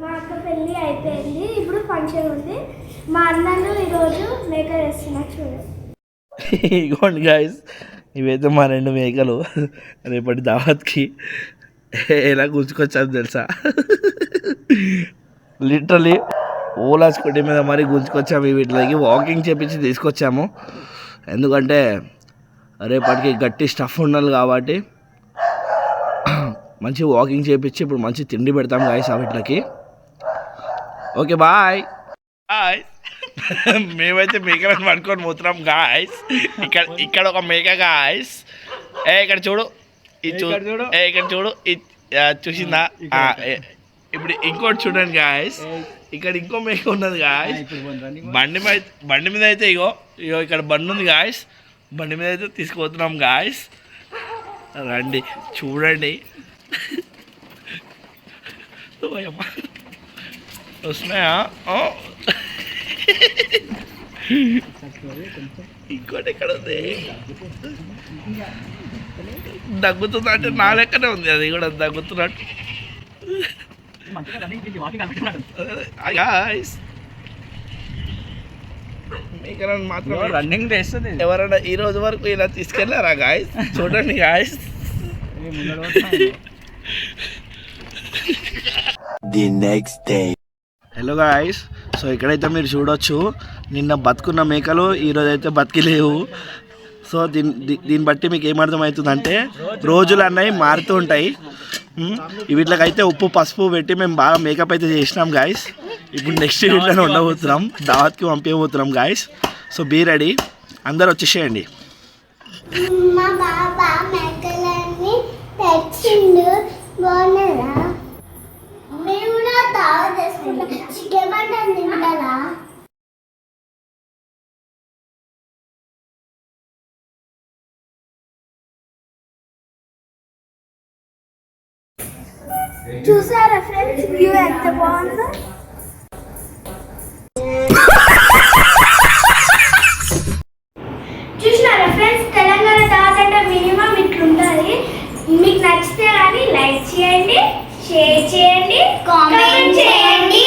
మా అక్క పెళ్ళి అయిపోయింది, ఇప్పుడు ఫంక్షన్ ఉంది. మా అన్నను ఈరోజు మేక వేస్తున్నా చూడండి. ఇగోండి గాయస్, ఇవైతే మా 2 మేకలు రేపటి దావత్కి ఎలా గుంజుకొచ్చాను తెలుసా. లిటరలీ ఓలా స్కూటీ మీద మరీ గుంజుకొచ్చాము. వీటికి వాకింగ్ చేపించి తీసుకొచ్చాము. ఎందుకంటే రేపటికి గట్టి స్టఫ్ ఉండాలి కాబట్టి మంచి వాకింగ్ చేపించి ఇప్పుడు మంచి తిండి పెడతాం గాయస్ ఆ వీటికి. Okay bye bye. మేమైతే మేకలను పడుకొని పోతున్నాం గాయస్. ఇక్కడ ఒక మేక గాయస్. ఇక్కడ చూడు, ఇక్కడ చూడు, చూసిందా? ఇప్పుడు ఇంకోటి చూడండి గాయస్, ఇక్కడ ఇంకో మేక ఉన్నది గాయస్. బండి మీద అయితే ఇగో ఇక్కడ బండి ఉంది గాయస్. బండి మీద అయితే తీసుకుపోతున్నాం గాయస్. రండి చూడండి. వస్తున్నాయా? ఇంకోటి ఎక్కడ ఉంది? దగ్గుతుంది అంటే నా లెక్కనే ఉంది, అది కూడా దగ్గుతున్నట్టు. మాత్రం రన్నింగ్ చేస్తుంది. ఎవరైనా ఈ రోజు వరకు ఇలా తీసుకెళ్ళారా గాయస్? చూడండి గాయస్. హలో గాయస్, సో ఇక్కడైతే మీరు చూడొచ్చు, నిన్న బతుకున్న మేకలు ఈరోజు అయితే బతికిలేవు. సో దీన్ని బట్టి మీకు ఏమర్థమవుతుందంటే రోజులు అన్నవి మారుతూ ఉంటాయి. వీటికైతే ఉప్పు పసుపు పెట్టి మేము బాగా మేకప్ అయితే చేసినాం గాయస్. ఇప్పుడు నెక్స్ట్ వీటిలో ఉండబోతున్నాం, దావత్కి పంపించబోతున్నాం గాయస్. సో బీ రెడీ, అందరు వచ్చేసేయండి. చూసారా ఫ్రెండ్స్, వ్యూ ఎంత బాగుందో. చూసినారా ఫ్రెండ్స్, తెలంగాణ దావత్ అంటే మినిమం ఇట్లుంటుంది. మీకు నచ్చితే కానీ లైక్ చేయండి, షేర్ చేయండి, కామెంట్ చేయండి.